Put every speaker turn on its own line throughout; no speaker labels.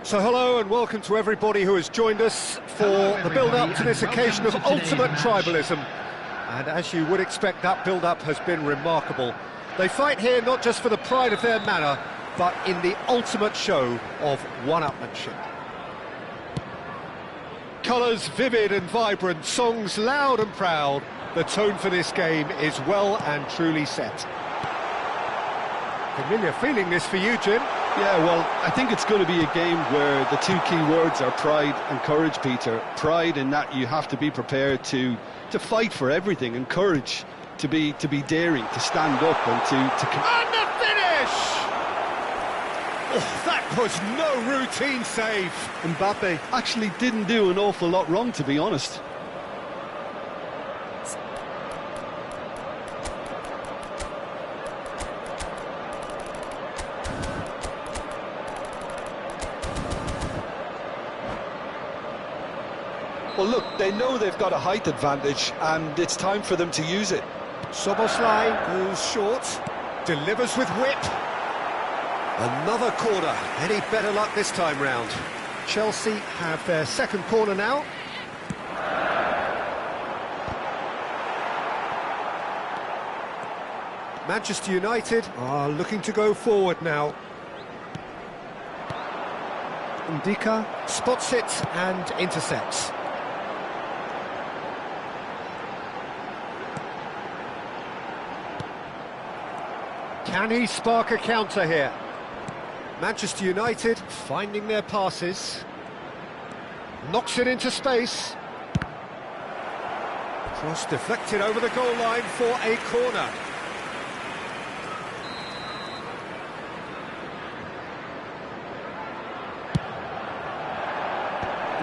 So hello and welcome to everybody who has joined us for the build-up to this occasion of ultimate tribalism. And as you would expect, that build-up has been remarkable. They fight here not just for the pride of their manor, but in the ultimate show of one-upmanship. Colours vivid and vibrant, songs loud and proud. The tone for this game is well and truly set. Familiar feeling this for you, Jim?
Yeah, well, I think it's going to be a game where the two key words are pride and courage, Peter. Pride in that you have to be prepared to fight for everything, and courage to be daring, to stand up and to
And the finish! Oh, that was no routine save.
Mbappe actually didn't do an awful lot wrong, to be honest. Well, look, they know they've got a height advantage, and it's time for them to use it.
Szoboszlai goes short, delivers with whip. Another corner. Any better luck this time round? Chelsea have their second corner now. Manchester United are looking to go forward now. Ndika spots it and intercepts. Can he spark a counter here? Manchester United finding their passes. Knocks it into space. Cross deflected over the goal line for a corner.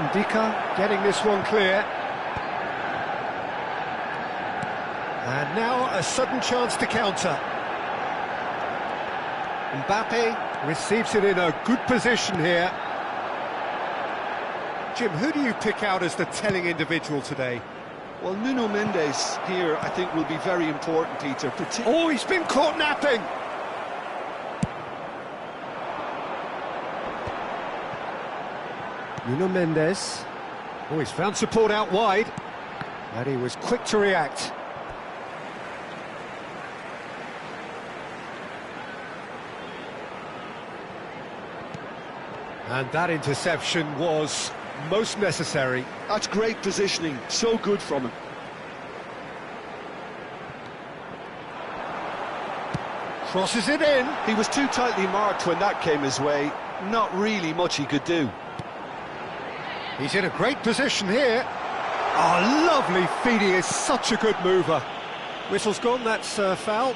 Ndika getting this one clear. And now a sudden chance to counter. Mbappe receives it in a good position here. Jim, who do you pick out as the telling individual today?
Well, Nuno Mendes here, I think, will be very important, Peter.
Oh, he's been caught napping! Nuno Mendes. Oh, he's found support out wide. And he was quick to react. And that interception was most necessary.
That's great positioning, so good from him.
Crosses it in.
He was too tightly marked when that came his way. Not really much he could do.
He's in a great position here. Oh, lovely feed. He is such a good mover. Whistle's gone, that's foul.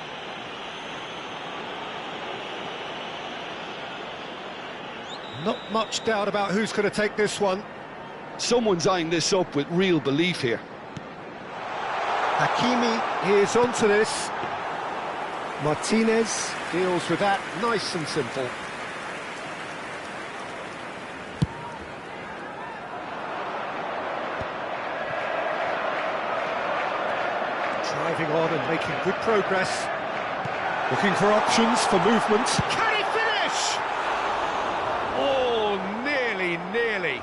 Not much doubt about who's going to take this one.
Someone's eyeing this up with real belief here.
Hakimi is onto this. Martinez deals with that nice and simple. Driving on and making good progress. Looking for options for movement. Can he finish? Oh, nearly.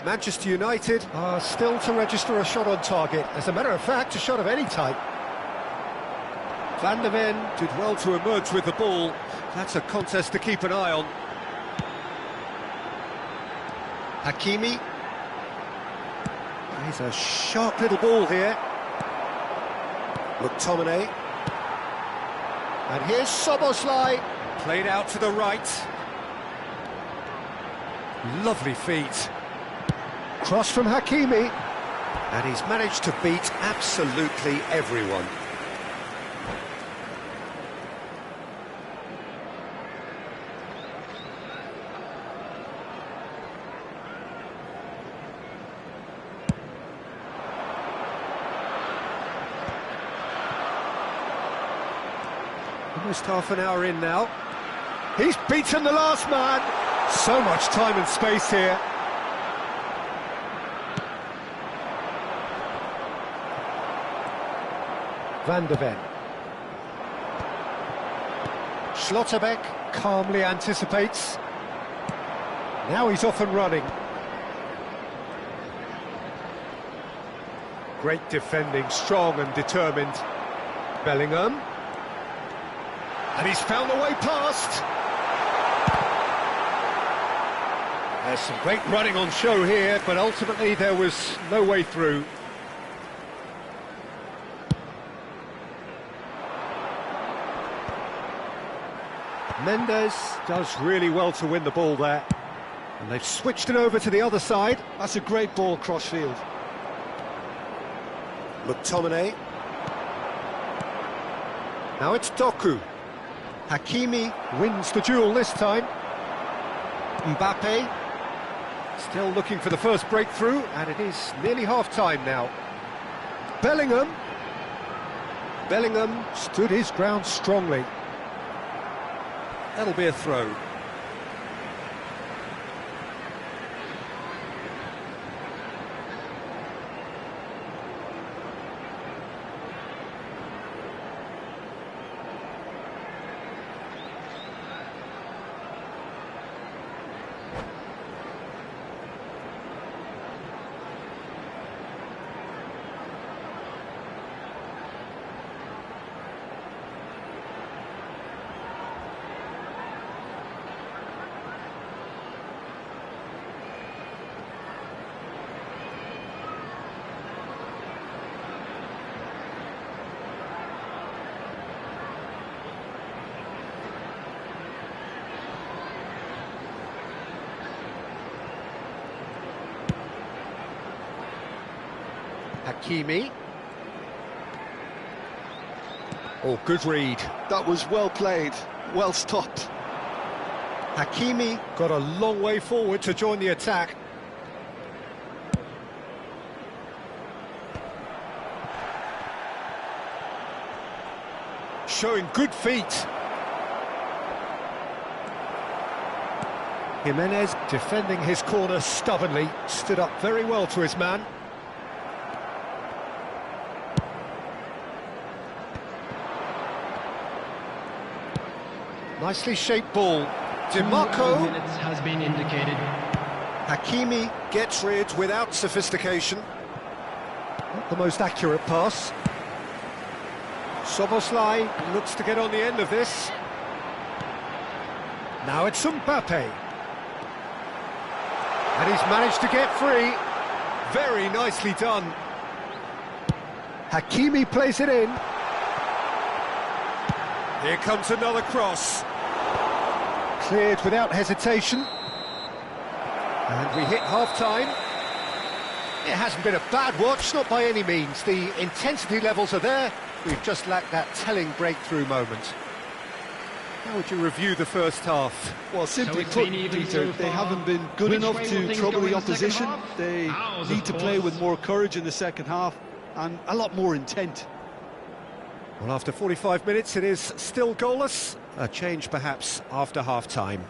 Manchester United are still to register a shot on target. As a matter of fact, a shot of any type. Van der Ven did well to emerge with the ball. That's a contest to keep an eye on. Hakimi. He's a sharp little ball here. McTominay. And here's Szoboszlai. Played out to the right. Lovely feet. Cross from Hakimi. And he's managed to beat absolutely everyone. Almost half an hour in now. He's beaten the last man. So much time and space here. Van de Ven. Schlotterbeck calmly anticipates. Now he's off and running. Great defending, strong and determined. Bellingham. And he's found a way past. There's some great running on show here, but ultimately there was no way through. Mendes does really well to win the ball there. And they've switched it over to the other side.
That's a great ball cross-field.
McTominay. Now it's Doku. Hakimi wins the duel this time. Mbappe still looking for the first breakthrough, and it is nearly half-time now. Bellingham. Bellingham stood his ground strongly. That'll be a throw. Hakimi. Oh, good read.
That was well played, well stopped.
Hakimi got a long way forward to join the attack. Showing good feet. Jimenez defending his corner stubbornly, stood up very well to his man. Nicely shaped ball. DiMarco.
Minutes has been indicated.
Hakimi gets rid without sophistication. Not the most accurate pass. Szoboszlai looks to get on the end of this. Now it's Mbappe. And he's managed to get free. Very nicely done. Hakimi plays it in. Here comes another cross. Cleared without hesitation. And we hit half-time. It hasn't been a bad watch, not by any means. The intensity levels are there. We've just lacked that telling breakthrough moment. How would you review the first half?
Well, simply put, Peter, they haven't been good enough to trouble the opposition. They need to play with more courage in the second half and a lot more intent.
Well, after 45 minutes, it is still goalless. A change, perhaps, after half-time.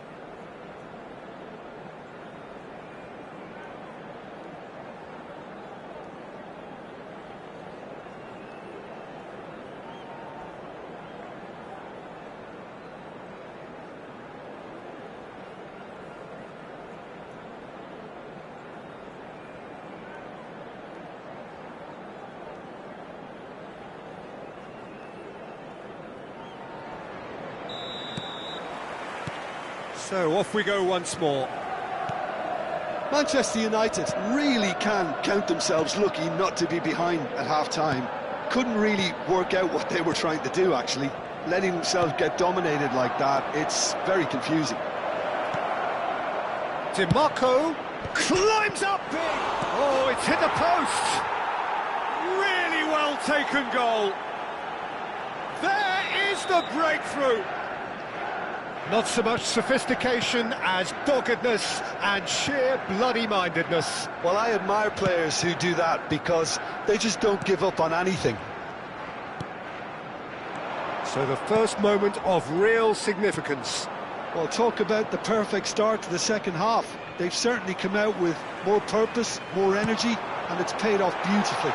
So off we go once more.
Manchester United really can count themselves lucky not to be behind at half-time. Couldn't really work out what they were trying to do, actually. Letting themselves get dominated like that, it's very confusing.
DiMarco climbs up big. Oh, it's hit the post. Really well taken goal. There is the breakthrough. Not so much sophistication as doggedness and sheer bloody-mindedness.
Well, I admire players who do that because they just don't give up on anything.
So the first moment of real significance.
Well, talk about the perfect start to the second half. They've certainly come out with more purpose, more energy, and it's paid off beautifully.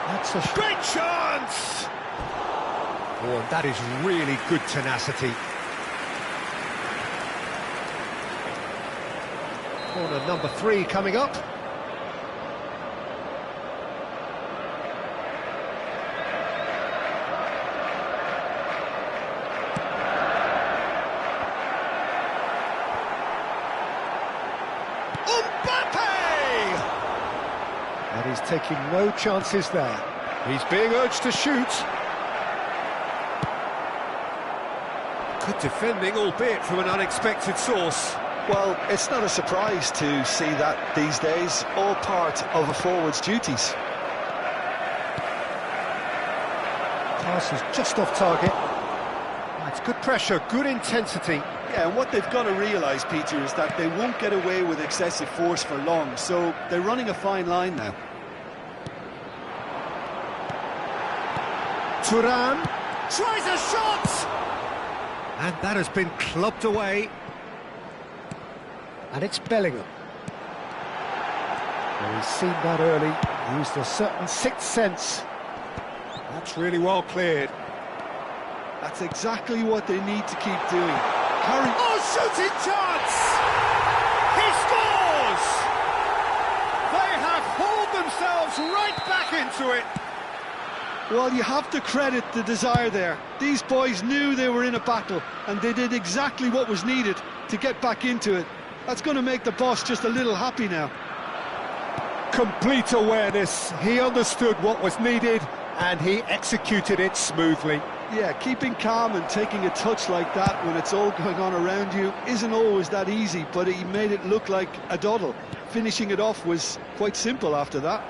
That's a great chance! Oh, and that is really good tenacity. Corner number 3 coming up. And he's taking no chances there. He's being urged to shoot. Good defending, albeit from an unexpected source.
Well, it's not a surprise to see that these days, all part of a forward's duties.
Pass is just off target. That's good pressure, good intensity.
Yeah, and what they've got to realise, Peter, is that they won't get away with excessive force for long, so they're running a fine line now.
Thuram tries a shot! And that has been clubbed away. And it's Bellingham. Well, he's seen that early, used a certain sixth sense. That's really well cleared.
That's exactly what they need to keep doing.
Oh, shooting chance! He scores! They have hauled themselves right back into it.
Well, you have to credit the desire there. These boys knew they were in a battle, and they did exactly what was needed to get back into it. That's going to make the boss just a little happy now.
Complete awareness. He understood what was needed, and he executed it smoothly.
Yeah, keeping calm and taking a touch like that when it's all going on around you isn't always that easy, but he made it look like a doddle. Finishing it off was quite simple after that.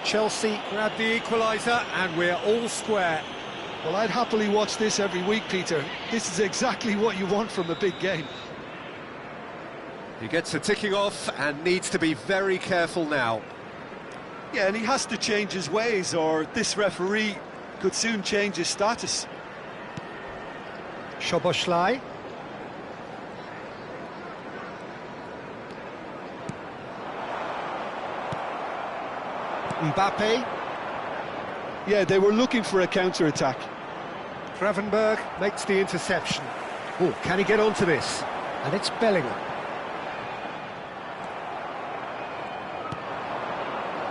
Chelsea grabbed the equaliser, and we're all square.
Well, I'd happily watch this every week, Peter. This is exactly what you want from a big game.
He gets a ticking off and needs to be very careful now.
Yeah, and he has to change his ways, or this referee could soon change his status.
Szoboszlai. Mbappe.
Yeah, they were looking for a counter-attack.
Gravenberg makes the interception. Oh, can he get onto this? And it's Bellingham.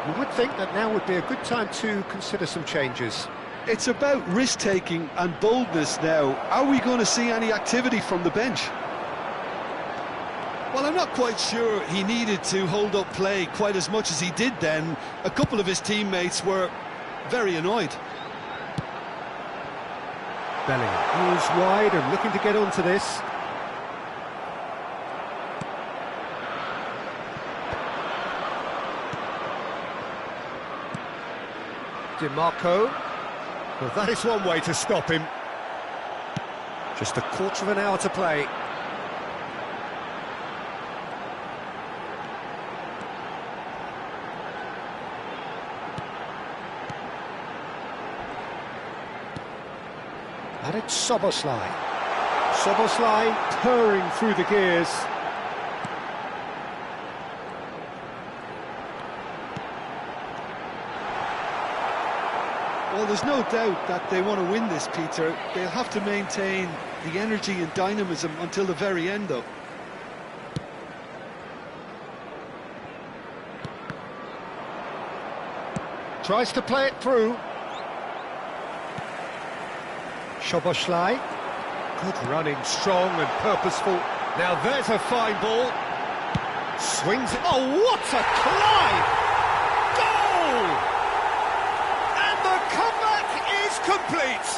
You would think that now would be a good time to consider some changes.
It's about risk-taking and boldness now. Are we going to see any activity from the bench? Well, I'm not quite sure he needed to hold up play quite as much as he did then. A couple of his teammates were very annoyed.
Bellingham moves wide and looking to get onto this. DiMarco. Well, that is one way to stop him. Just a quarter of an hour to play. And it's Szoboszlai. Szoboszlai purring through the gears.
Well, there's no doubt that they want to win this, Peter. They'll have to maintain the energy and dynamism until the very end, though.
Tries to play it through. Szoboszlai. Good running, strong and purposeful. Now there's a fine ball. Swings it. Oh, what a climb! Goal! And the comeback is complete.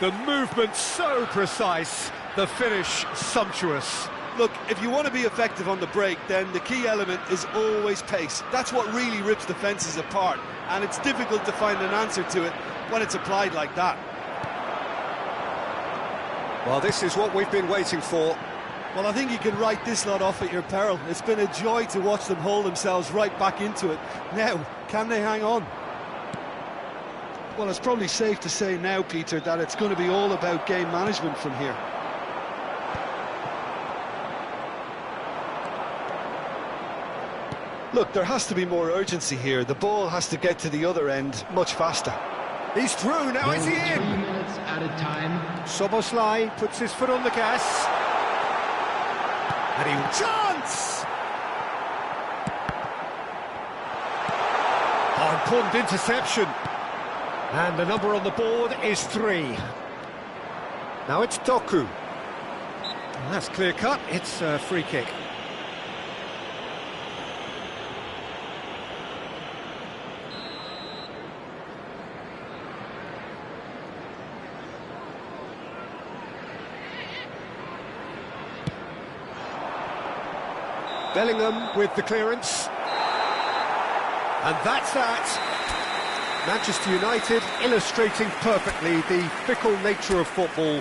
The movement so precise, the finish sumptuous.
Look, if you want to be effective on the break, then the key element is always pace. That's what really rips defences apart, and it's difficult to find an answer to it when it's applied like that.
Well, this is what we've been waiting for.
Well, I think you can write this lot off at your peril. It's been a joy to watch them hold themselves right back into it. Now, can they hang on? Well, it's probably safe to say now, Peter, that it's going to be all about game management from here. Look, there has to be more urgency here. The ball has to get to the other end much faster.
He's through, now is he in?
3 minutes at a time.
Szoboszlai puts his foot on the gas. And he... Chance! Oh, important interception. And the number on the board is 3. Now it's Doku. And that's clear cut, it's a free kick. Bellingham with the clearance. And that's that. Manchester United illustrating perfectly the fickle nature of football.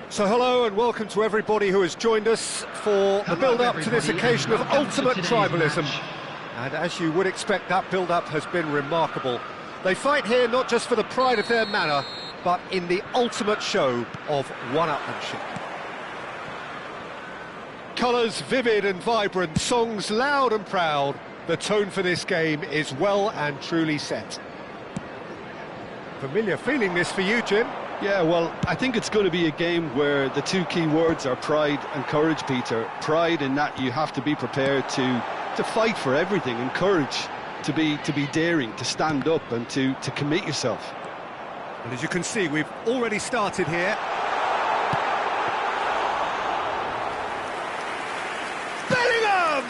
So hello and welcome to everybody who has joined us for the build-up to this occasion of ultimate tribalism. And as you would expect, that build-up has been remarkable. They fight here not just for the pride of their manor, but in the ultimate show of one-upmanship. Colours vivid and vibrant, songs loud and proud. The tone for this game is well and truly set. Familiar feeling this for you, Jim?
Yeah, well, I think it's going to be a game where the two key words are pride and courage, Peter. Pride in that you have to be prepared to fight for everything, and courage to be daring, to stand up and to commit yourself.
And as you can see, we've already started here. Bellingham!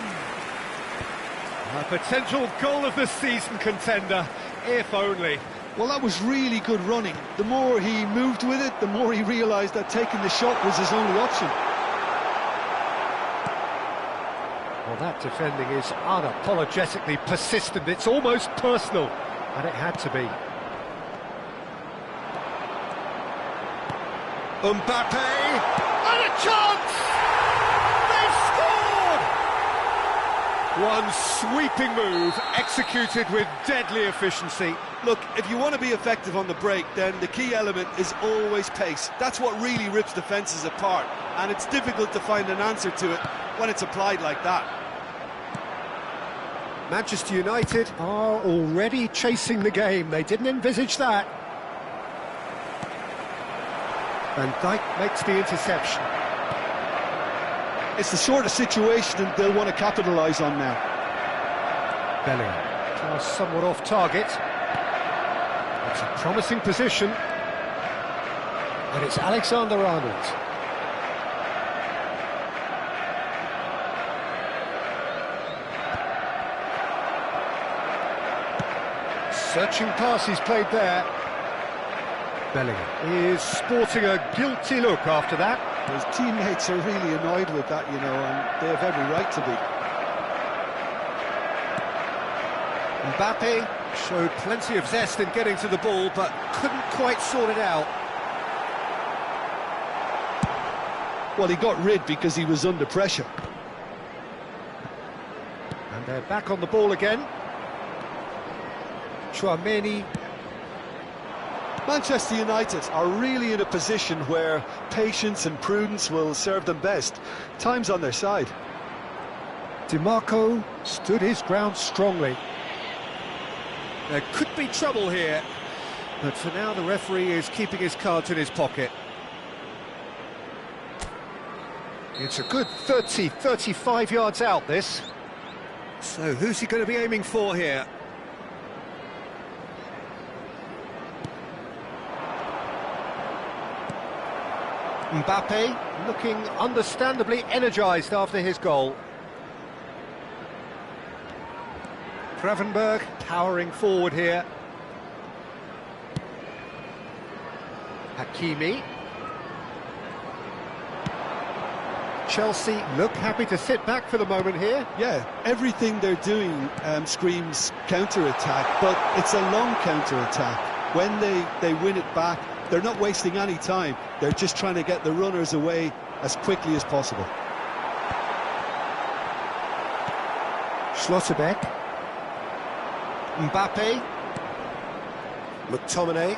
A potential goal of the season contender, if only.
Well, that was really good running. The more he moved with it, the more he realised that taking the shot was his only option.
Well, that defending is unapologetically persistent. It's almost personal, and it had to be. Mbappe, and a chance! They've scored! One sweeping move, executed with deadly efficiency.
Look, if you want to be effective on the break, then the key element is always pace. That's what really rips defences apart, and it's difficult to find an answer to it when it's applied like that.
Manchester United are already chasing the game. They didn't envisage that. Van Dijk makes the interception.
It's the sort of situation they'll want to capitalise on now.
Bellingham, pass somewhat off target. It's a promising position. And it's Alexander-Arnold. Searching pass he's played there. Bellingham is sporting a guilty look after that.
His teammates are really annoyed with that, you know, and they have every right to be.
Mbappe showed plenty of zest in getting to the ball, but couldn't quite sort it out.
Well, he got rid because he was under pressure.
And they're back on the ball again. Tchouaméni.
Manchester United are really in a position where patience and prudence will serve them best. Time's on their side.
Dimarco stood his ground strongly. There could be trouble here, but for now the referee is keeping his cards in his pocket. It's a good 30, 35 yards out, this. So who's he going to be aiming for here? Mbappe looking understandably energised after his goal. Gravenberg powering forward here. Hakimi. Chelsea look happy to sit back for the moment here.
Yeah, everything they're doing screams counter-attack, but it's a long counter-attack. When they win it back, they're not wasting any time. They're just trying to get the runners away as quickly as possible.
Schlotterbeck. Mbappe. McTominay.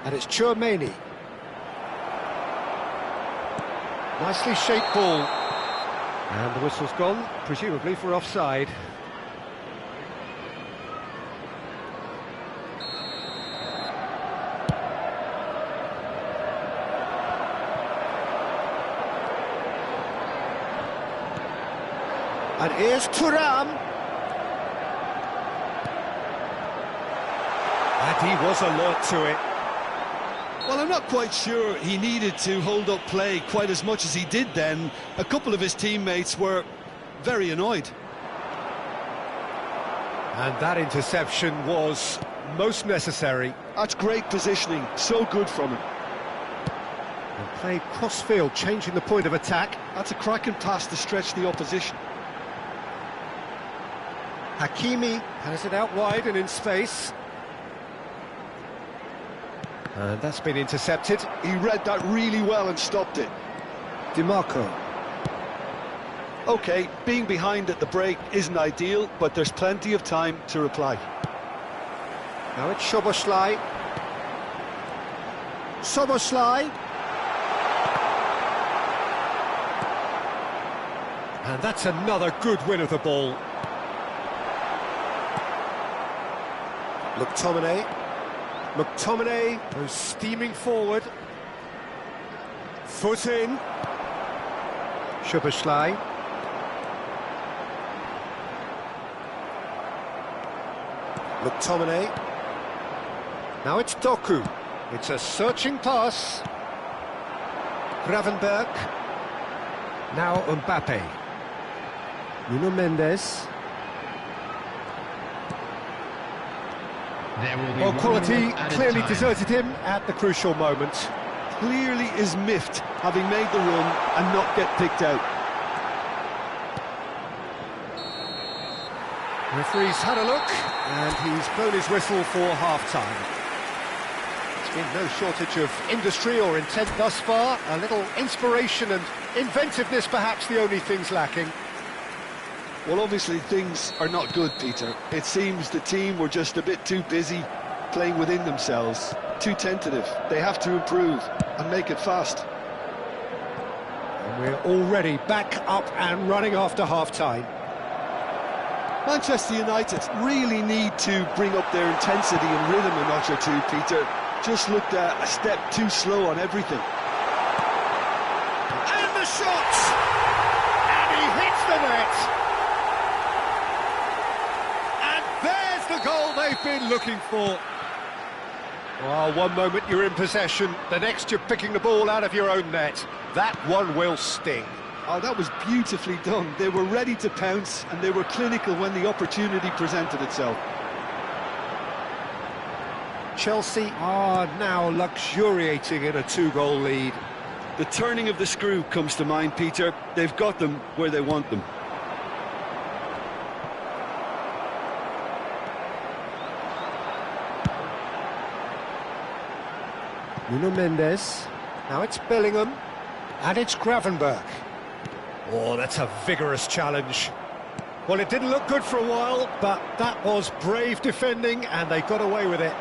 And it's Tchouaméni. Nicely shaped ball. And the whistle's gone, presumably for offside. And here's Thuram. And he was alert to it.
Well, I'm not quite sure he needed to hold up play quite as much as he did then. A couple of his teammates were very annoyed.
And that interception was most necessary.
That's great positioning, so good from him.
And played cross-field, changing the point of attack.
That's a cracking pass to stretch the opposition.
Hakimi has it out wide and in space. And that's been intercepted.
He read that really well and stopped it.
Dimarco.
OK, being behind at the break isn't ideal, but there's plenty of time to reply.
Now it's Szoboszlai. Szoboszlai. And that's another good win of the ball. McTominay. McTominay goes steaming forward. Foot in. Szoboszlai. McTominay. Now it's Doku. It's a searching pass. Gravenberg. Now Mbappe. Nuno Mendes. Well, quality clearly deserted him at the crucial moment.
Clearly is miffed, having made the run and not get picked out.
Referee's had a look, and he's blown his whistle for half-time. There's been no shortage of industry or intent thus far. A little inspiration and inventiveness, perhaps the only things lacking.
Well, obviously things are not good, Peter. It seems the team were just a bit too busy playing within themselves, too tentative. They have to improve and make it fast.
And we're already back up and running after half-time.
Manchester United really need to bring up their intensity and rhythm a notch or two, Peter. Just looked a step too slow on everything.
And the shot! And he hits the net! And there's the goal they've been looking for. Well, one moment you're in possession, the next you're picking the ball out of your own net. That one will sting.
Oh, that was beautifully done. They were ready to pounce, and they were clinical when the opportunity presented itself.
Chelsea are now luxuriating in a two-goal lead.
The turning of the screw comes to mind, Peter. They've got them where they want them.
Nuno Mendes. Now it's Bellingham. And it's Gravenberch. Oh, that's a vigorous challenge. Well, it didn't look good for a while, but that was brave defending, and they got away with it.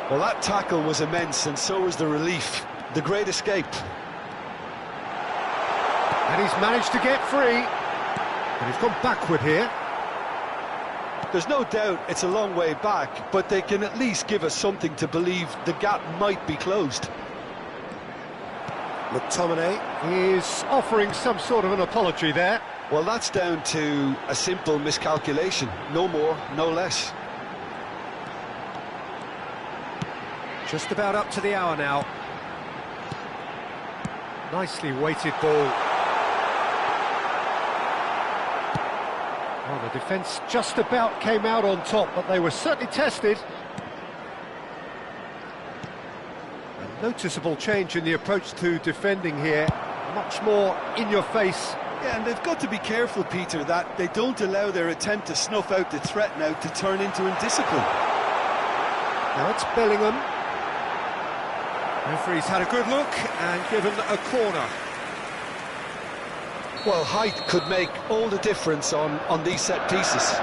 Well, that tackle was immense, and so was the relief. The great escape.
And he's managed to get free. But he's gone backward here.
There's no doubt it's a long way back, but they can at least give us something to believe the gap might be closed.
McTominay is offering some sort of an apology there.
Well, that's down to a simple miscalculation. No more, no less.
Just about up to the hour now. Nicely weighted ball. Well, the defence just about came out on top, but they were certainly tested. A noticeable change in the approach to defending here. Much more in your face.
Yeah, and they've got to be careful, Peter, that they don't allow their attempt to snuff out the threat now to turn into indiscipline.
Now it's Bellingham. Referee's had a good look and given a corner.
Well, height could make all the difference on these set pieces.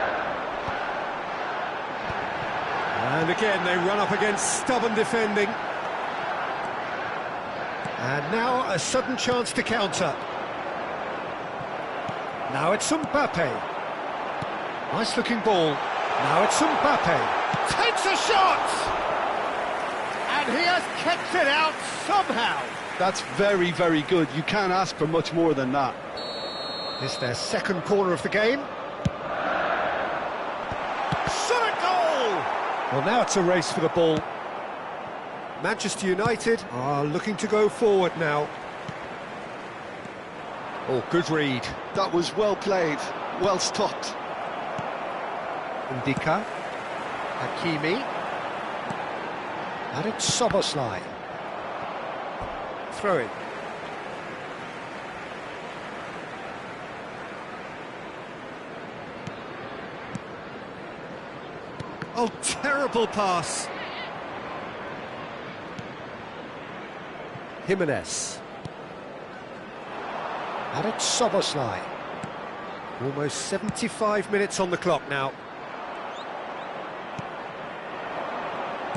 And again, they run up against stubborn defending. And now a sudden chance to counter. Now it's Mbappe. Nice looking ball. Now it's Mbappe. Takes a shot! And he has kept it out somehow.
That's very, very good. You can't ask for much more than that.
It's their second corner of the game. Shot a goal! Well, now it's a race for the ball. Manchester United are looking to go forward now. Oh, good read.
That was well played, well stopped.
Ndika. Hakimi. And it's Szoboszlai. Throw it. Oh, terrible pass. Jimenez. And it's Szoboszlai. Almost 75 minutes on the clock now.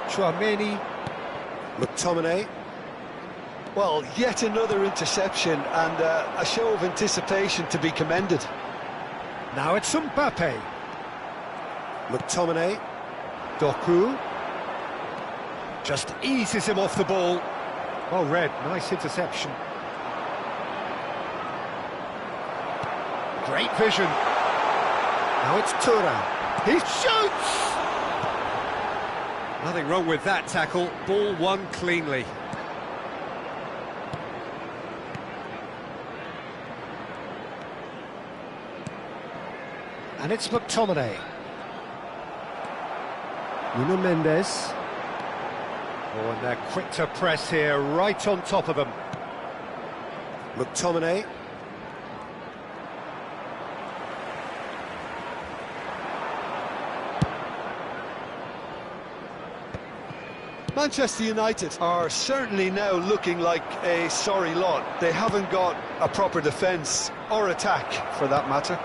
Tchouaméni. McTominay.
Well, yet another interception and a show of anticipation to be commended.
Now it's Mbappe. McTominay. Doku. Just eases him off the ball. Well read, nice interception. Great vision. Now it's Thuram. He shoots! Nothing wrong with that tackle. Ball won cleanly. And it's McTominay. Nuno Mendes. Oh, and they're quick to press here, right on top of them. McTominay.
Manchester United are certainly now looking like a sorry lot. They haven't got a proper defence or attack, for that matter.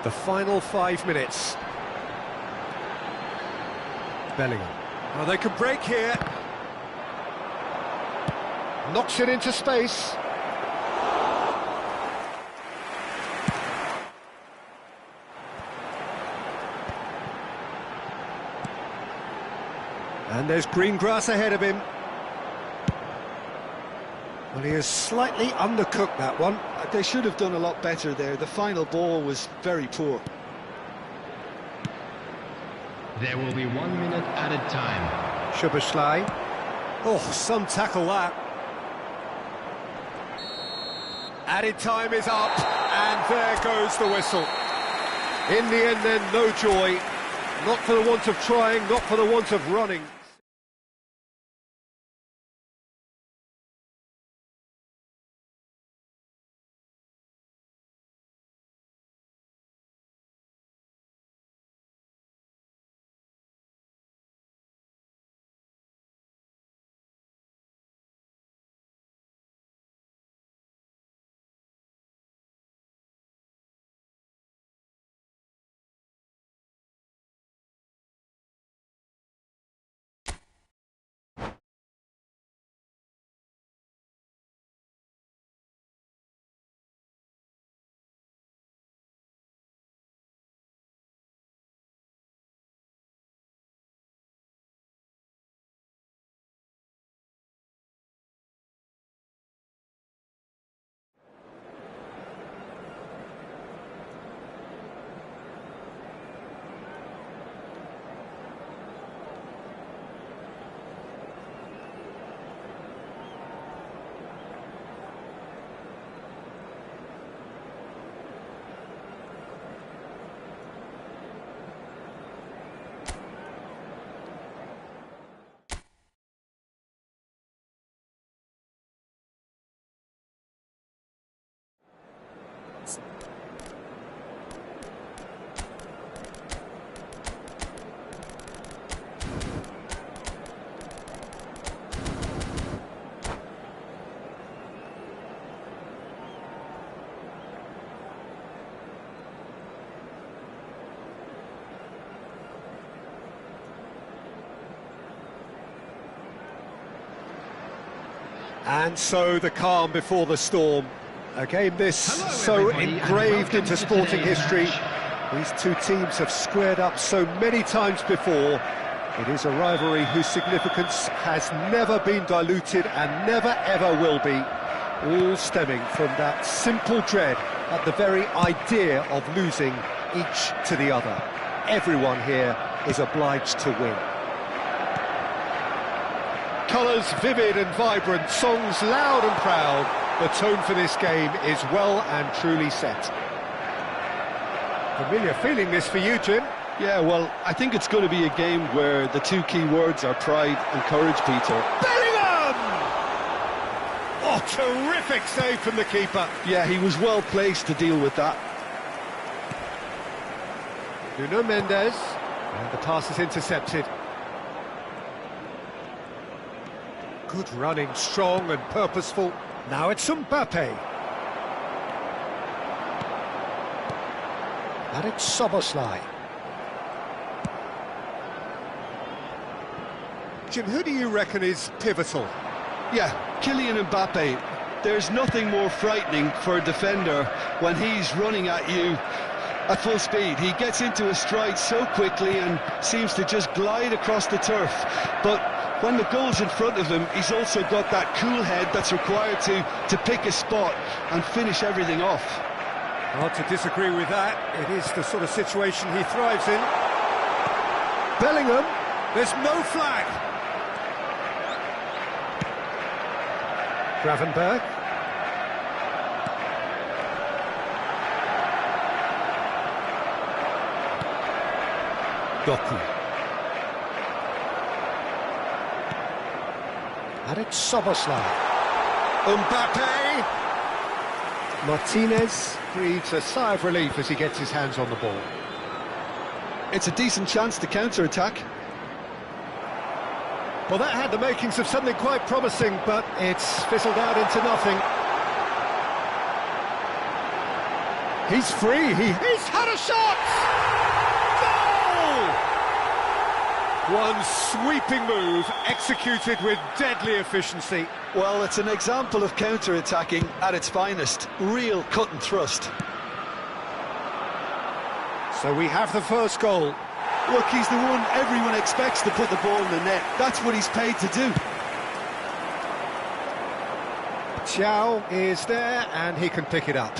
The final 5 minutes. Bellingham. Well, they can break here. Knocks it into space. And there's green grass ahead of him. Well, he has slightly undercooked that one.
They should have done a lot better there. The final ball was very poor.
There will be 1 minute added time.
Szoboszlai. Oh, some tackle that. Added time is up, and there goes the whistle. In the end then, no joy. Not for the want of trying, not for the want of running. And so the calm before the storm. A game this so engraved into sporting history. These two teams have squared up so many times before. It is a rivalry whose significance has never been diluted and never ever will be. All stemming from that simple dread at the very idea of losing each to the other. Everyone here is obliged to win. Colours vivid and vibrant, songs loud and proud. The tone for this game is well and truly set. Familiar feeling this for you, Jim?
Yeah, well, I think it's going to be a game where the two key words are pride and courage, Peter.
Bellingham! Oh, terrific save from the keeper.
Yeah, he was well placed to deal with that.
Nuno Mendes, and the pass is intercepted. Good running, strong and purposeful. Now it's Mbappe. And it's Szoboszlai. Jim, who do you reckon is pivotal?
Yeah, Kylian Mbappe. There's nothing more frightening for a defender when he's running at you at full speed. He gets into a stride so quickly and seems to just glide across the turf. But when the goal's in front of him, he's also got that cool head that's required to pick a spot and finish everything off.
Hard to disagree with that. It is the sort of situation he thrives in. Bellingham, there's no flag. Gravenberg. Doku. And it's Szoboszlai. Mbappe! Martinez breathes a sigh of relief as he gets his hands on the ball.
It's a decent chance to counter-attack.
Well, that had the makings of something quite promising, but it's fizzled out into nothing. He's free, he's had a shot! Goal! One sweeping move, executed with deadly efficiency.
Well, it's an example of counter-attacking at its finest. Real cut and thrust.
So we have the first goal.
Look, he's the one everyone expects to put the ball in the net. That's what he's paid to do.
Thiaw is there, and he can pick it up.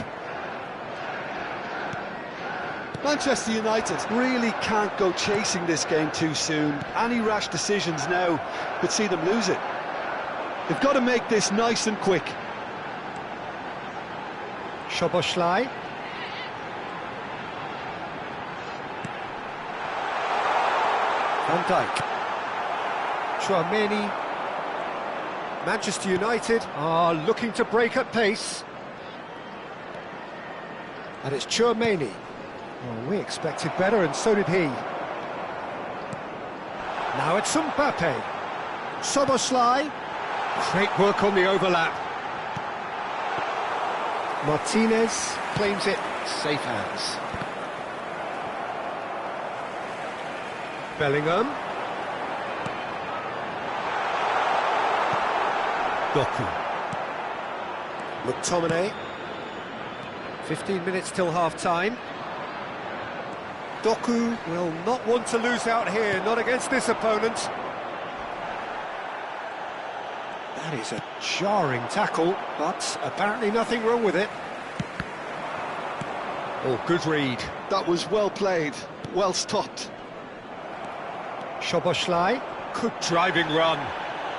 Manchester United really can't go chasing this game too soon. Any rash decisions now could see them lose it. They've got to make this nice and quick.
Szoboszlai. Van Dijk. Tchouaméni. Manchester United are looking to break at pace. And it's Tchouaméni. Well, we expected better, and so did he. Now it's Mbappe. Szoboszlai. Great work on the overlap. Martinez claims it, safe hands. Bellingham. Doku. McTominay. 15 minutes till half-time. Doku will not want to lose out here, not against this opponent. That is a jarring tackle, but apparently nothing wrong with it. Oh, good read.
That was well played, well stopped.
Szoboszlai, good driving run.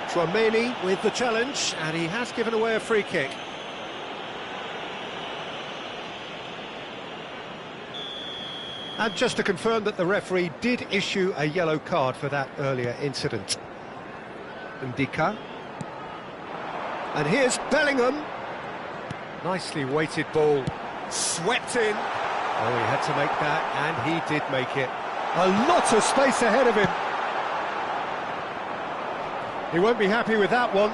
Tchouaméni with the challenge, and he has given away a free kick. And just to confirm that the referee did issue a yellow card for that earlier incident. Ndika. And here's Bellingham. Nicely weighted ball. Swept in. Oh, he had to make that, and he did make it. A lot of space ahead of him. He won't be happy with that one.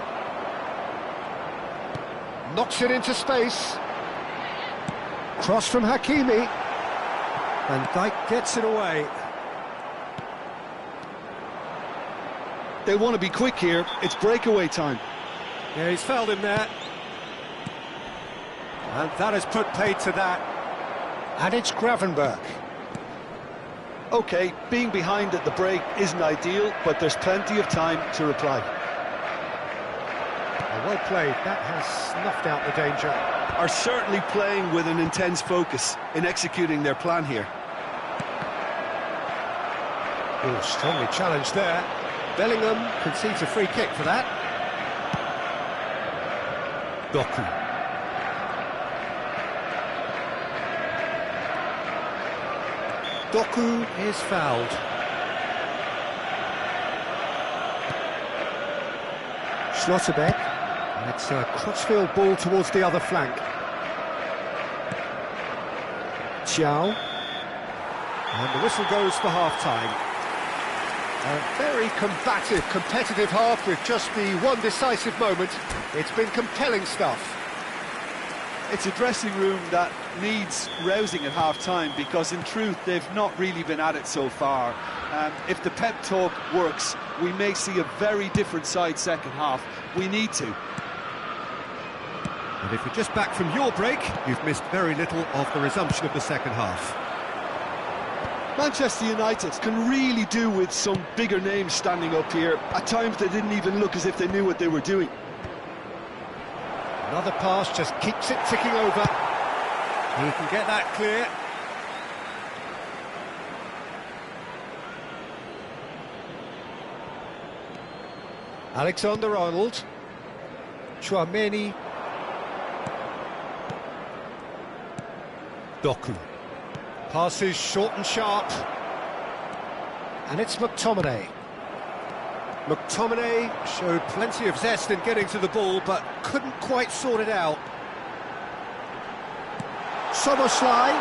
Knocks it into space. Cross from Hakimi. Van Dijk gets it away.
They want to be quick here. It's breakaway time.
Yeah, he's fouled him there. And that has put paid to that. And it's Gravenberch.
OK, being behind at the break isn't ideal, but there's plenty of time to reply.
Well played. That has snuffed out the danger.
Are certainly playing with an intense focus in executing their plan here.
Oh, strongly challenged there. Bellingham concedes a free kick for that. Doku. Doku is fouled. Schlotterbeck. And it's a crossfield ball towards the other flank. Thiaw. And the whistle goes for half-time. A very combative, competitive half with just the one decisive moment. It's been compelling stuff.
It's a dressing room that needs rousing at half-time because, in truth, they've not really been at it so far. If the pep talk works, we may see a very different side second half. We need to.
And if you're just back from your break, you've missed very little of the resumption of the second half.
Manchester United can really do with some bigger names standing up here. At times they didn't even look as if they knew what they were doing.
Another pass just keeps it ticking over. He can get that clear. Alexander-Arnold. Tchouaméni. Doku. Passes short and sharp. And it's McTominay. McTominay showed plenty of zest in getting to the ball, but couldn't quite sort it out. Szoboszlai.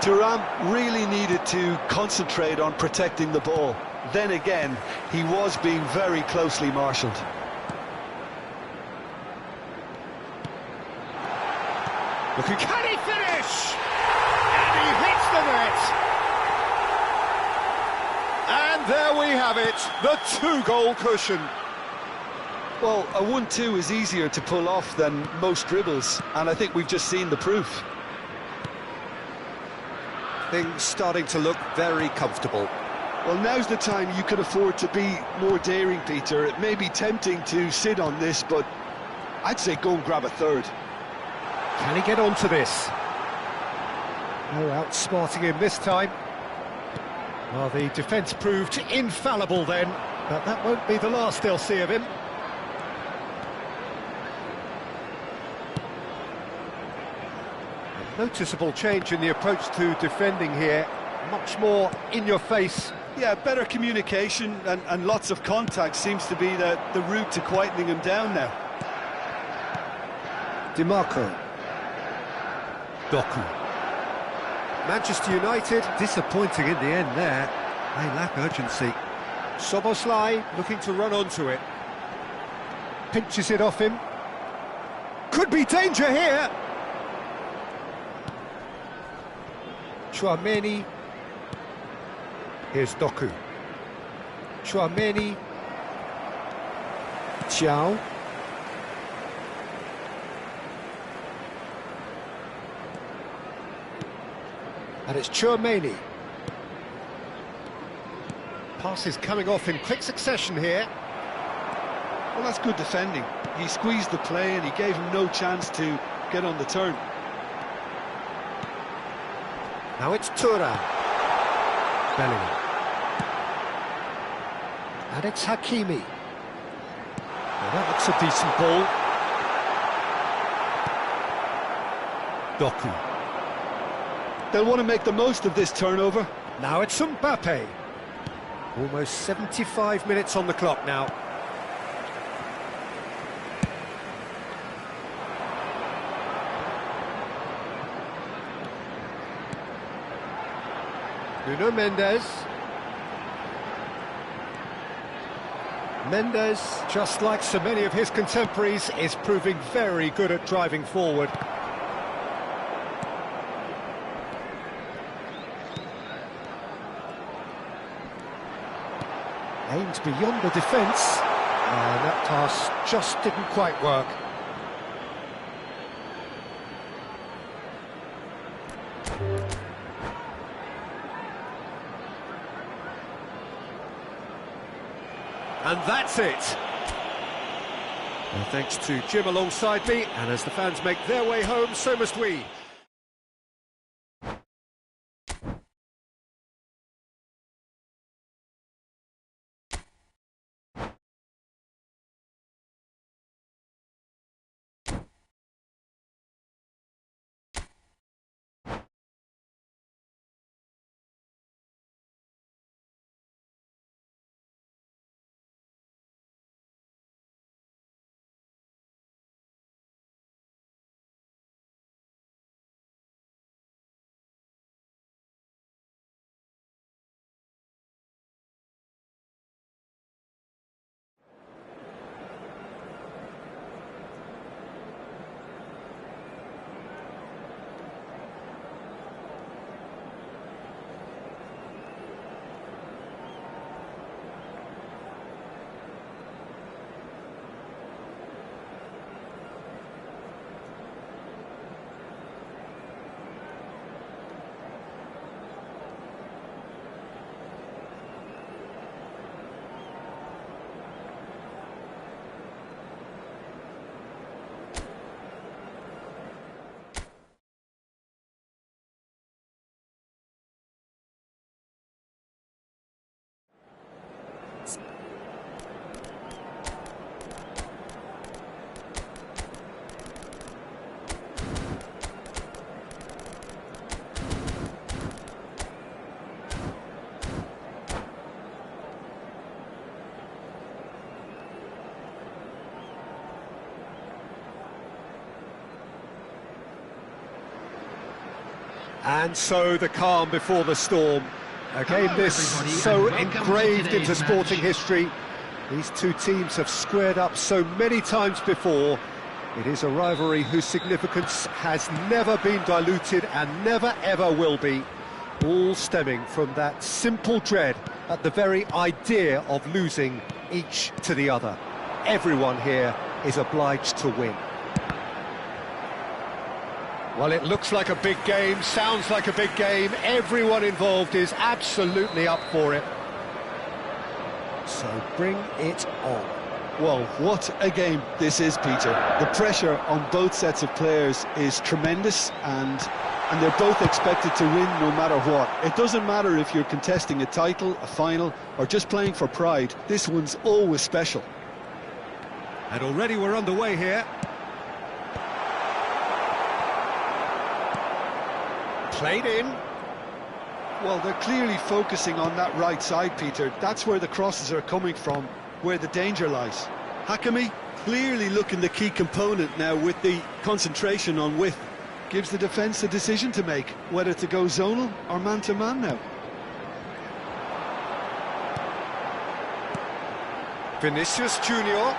Thuram really needed to concentrate on protecting the ball. then again, he was being very closely marshalled.
Can he finish? And he hits the net. And there we have it, the 2-goal cushion.
Well, a 1-2 is easier to pull off than most dribbles, and I think we've just seen the proof.
Things starting to look very comfortable.
Well, now's the time you can afford to be more daring, Peter. It may be tempting to sit on this, but I'd say go and grab a third.
Can he get onto this? No outsmarting him this time. Well, the defence proved infallible then, but that won't be the last they'll see of him. A noticeable change in the approach to defending here. Much more in your face.
Yeah, better communication and lots of contact seems to be the route to quietening him down now.
DiMarco. Doku. Manchester United disappointing in the end there. They lack urgency. Szoboszlai looking to run onto it. Pinches it off him. Could be danger here. Tchouaméni. Here's Doku. Tchouaméni. Thiaw. And it's Tchouaméni. Passes coming off in quick succession here.
Well, that's good defending. He squeezed the play and he gave him no chance to get on the turn.
Now it's Thuram. Bellingham. And it's Hakimi. Well, that looks a decent ball. Doku.
They'll want to make the most of this turnover.
Now it's Mbappe. Almost 75 minutes on the clock now. Nuno Mendes. Mendes, just like so many of his contemporaries, is proving very good at driving forward. Aimed beyond the defence, and that pass just didn't quite work. And that's it. Well, thanks to Jim alongside me, and as the fans make their way home, so must we. And so the calm before the storm. A game this so
Welcome to
engraved
today's
into sporting
match.
history. These two teams have squared up so many times before. It is a rivalry whose significance has never been diluted and never ever will be. All stemming from that simple dread at the very idea of losing each to the other. Everyone here is obliged to win. Well, it looks like a big game, sounds like a big game. Everyone involved is absolutely up for it. So bring it on.
Well, what a game this is, Peter. The pressure on both sets of players is tremendous, and they're both expected to win no matter what. It doesn't matter if you're contesting a title, a final, or just playing for pride. This one's always special.
And already we're underway here. Played in.
Well, they're clearly focusing on that right side, Peter. That's where the crosses are coming from, where the danger lies. Hakimi clearly looking the key component now with the concentration on width. Gives the defence a decision to make, whether to go zonal or man-to-man now.
Vinicius Junior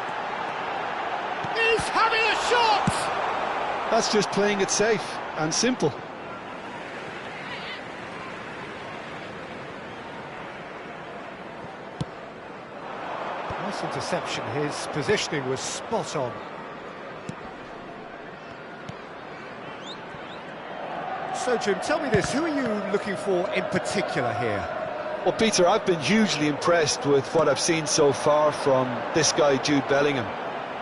is having a shot!
That's just playing it safe and simple.
Nice interception, his positioning was spot on. So Jim, tell me this, who are you looking for in particular here?
Well, Peter, I've been hugely impressed with what I've seen so far from this guy, Jude Bellingham.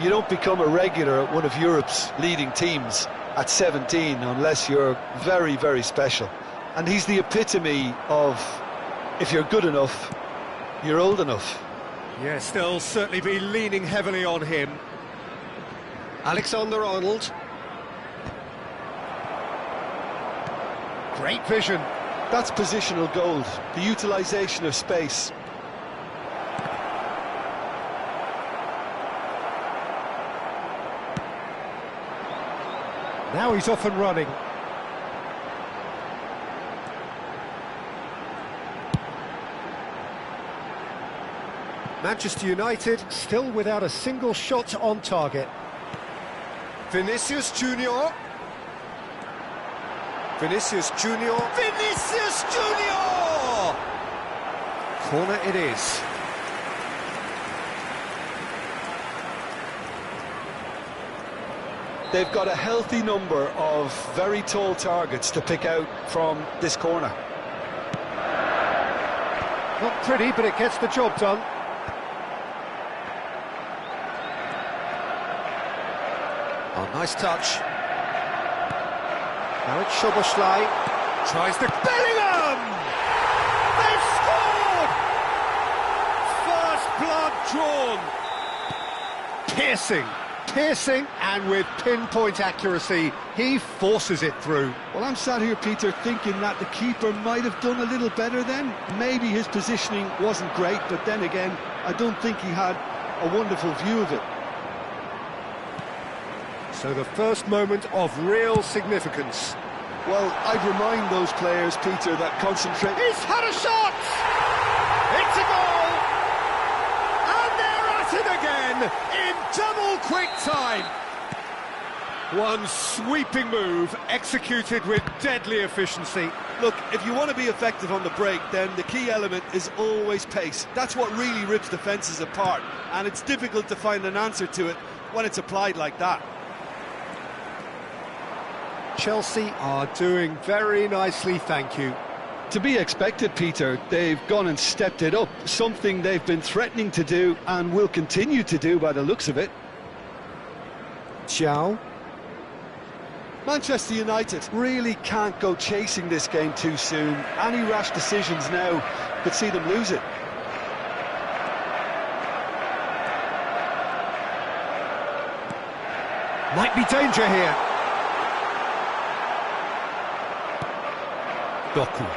You don't become a regular at one of Europe's leading teams at 17 unless you're very, very special. And he's the epitome of, if you're good enough, you're old enough.
Yes, they'll certainly be leaning heavily on him. Alexander-Arnold. Great vision.
That's positional gold, the utilisation of space.
Now he's off and running. Manchester United still without a single shot on target. Vinicius Junior. Vinicius Junior. Vinicius Junior! Corner it is.
They've got a healthy number of very tall targets to pick out from this corner.
Not pretty, but it gets the job done. Oh, nice touch. Now it's Szoboszlai. Tries the Bellingham! They've scored! First blood drawn. Piercing, and with pinpoint accuracy, he forces it through.
Well, I'm sat here, Peter, thinking that the keeper might have done a little better then. Maybe his positioning wasn't great, but then again, I don't think he had a wonderful view of it.
So the first moment of real significance.
Well, I'd remind those players, Peter, that concentrate...
He's had a shot! It's a goal! And they're at it again in double quick time. One sweeping move executed with deadly efficiency.
Look, if you want to be effective on the break, then the key element is always pace. That's what really rips defences apart, and it's difficult to find an answer to it when it's applied like that.
Chelsea are doing very nicely, thank you.
To be expected, Peter. They've gone and stepped it up, something they've been threatening to do and will continue to do by the looks of it.
Thiaw.
Manchester United really can't go chasing this game too soon. Any rash decisions now could see them lose it.
Might be danger here. Doku.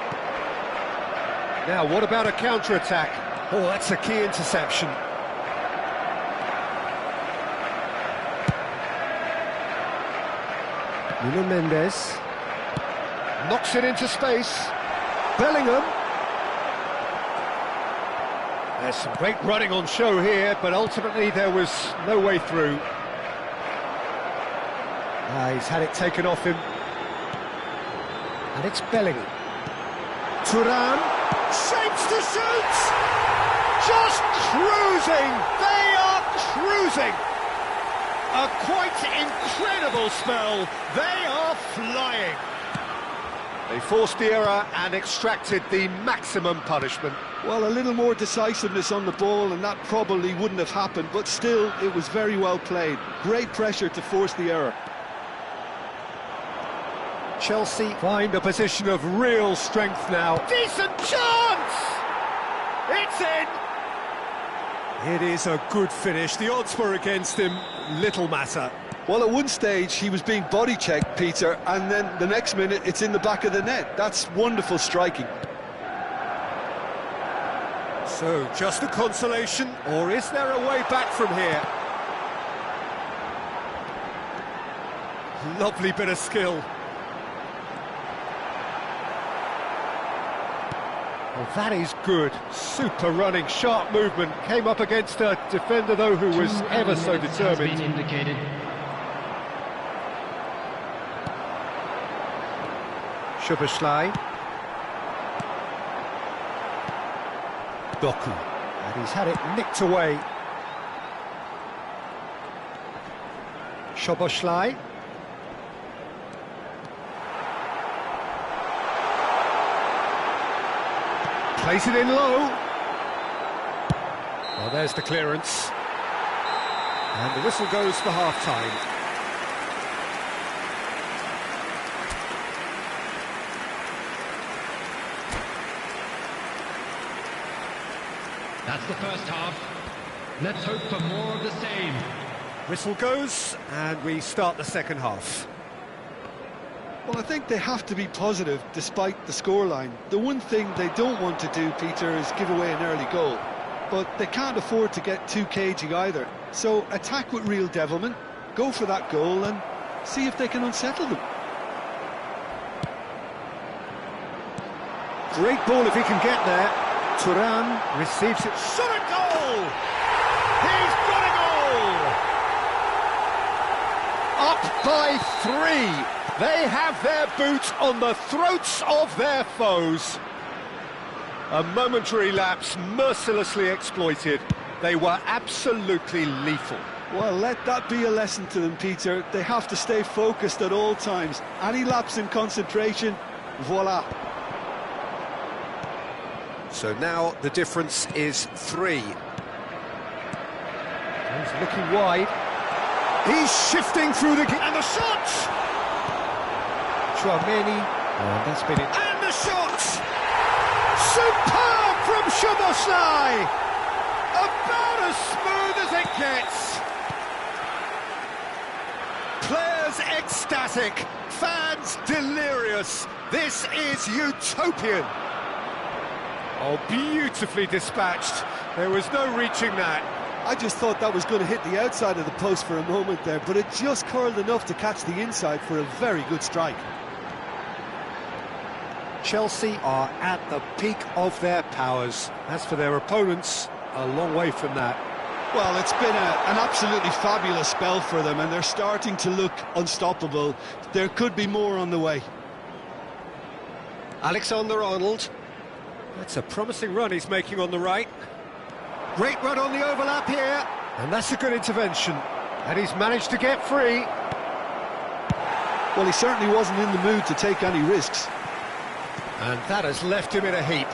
Now, what about a counter-attack? Oh, that's a key interception. Nuno Mendes knocks it into space. Bellingham. There's some great running on show here, but ultimately there was no way through. He's had it taken off him. And it's Bellingham. Thuram shapes to shoot! Just cruising! They are cruising! A quite incredible spell. They are flying. They forced the error and extracted the maximum punishment.
Well, a little more decisiveness on the ball and that probably wouldn't have happened, but still, it was very well played. Great pressure to force the error.
Chelsea find a position of real strength now. Decent chance! It's in! It is a good finish. The odds were against him. Little matter.
Well, at one stage, he was being body-checked, Peter, and then the next minute, it's in the back of the net. That's wonderful striking.
So, just a consolation, or is there a way back from here? Lovely bit of skill. Well, that is good. Super running, sharp movement. Came up against a defender, though, who was ever so determined.
Been indicated.
Szoboszlai. Doku. And he's had it nicked away. Szoboszlai. Plays it in low. Well, there's the clearance. And the whistle goes for half-time.
That's the first half. Let's hope for more of the same.
Whistle goes, and we start the second half.
Well, I think they have to be positive despite the scoreline. The one thing they don't want to do, Peter, is give away an early goal. But they can't afford to get too cagey either. So attack with real devilment, go for that goal and see if they can unsettle them.
Great ball if he can get there. Thuram receives it. Shot a goal! He's got a goal! Up by 3. They have their boot on the throats of their foes. A momentary lapse mercilessly exploited. They were absolutely lethal.
Well, let that be a lesson to them, Peter. They have to stay focused at all times. Any lapse in concentration, voila.
So now the difference is 3. He's looking wide. He's shifting through the... And the shot! Tchouaméni. Oh, that's been it. And the shot! Superb from Szoboszlai! About as smooth as it gets. Players ecstatic, fans delirious. This is utopian. Oh, beautifully dispatched. There was no reaching that.
I just thought that was going to hit the outside of the post for a moment there, but it just curled enough to catch the inside for a very good strike.
Chelsea are at the peak of their powers. As for their opponents, a long way from that.
Well, it's been an absolutely fabulous spell for them, and they're starting to look unstoppable. There could be more on the way.
Alexander-Arnold. That's a promising run he's making on the right. Great run on the overlap here. And that's a good intervention. And he's managed to get free.
Well, he certainly wasn't in the mood to take any risks.
And that has left him in a heap.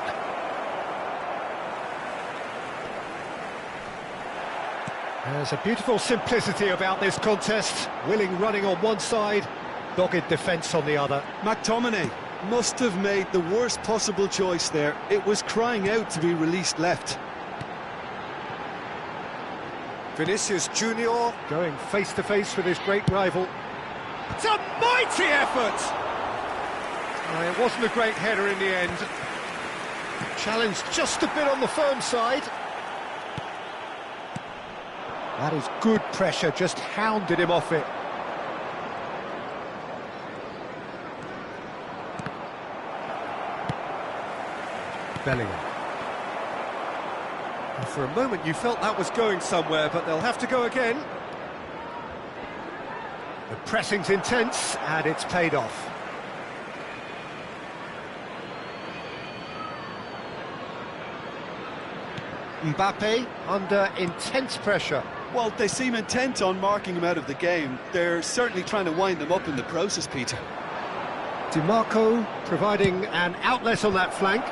There's a beautiful simplicity about this contest. Willing running on one side, dogged defence on the other.
McTominay must have made the worst possible choice there. It was crying out to be released left.
Vinicius Junior going face-to-face with his great rival. It's a mighty effort! It wasn't a great header in the end. Challenged just a bit on the firm side. That is good pressure, just hounded him off it. Bellingham. For a moment you felt that was going somewhere, but they'll have to go again. The pressing's intense, and it's paid off. Mbappe under intense pressure.
Well, they seem intent on marking him out of the game. They're certainly trying to wind them up in the process, Peter.
Di Marco providing an outlet on that flank.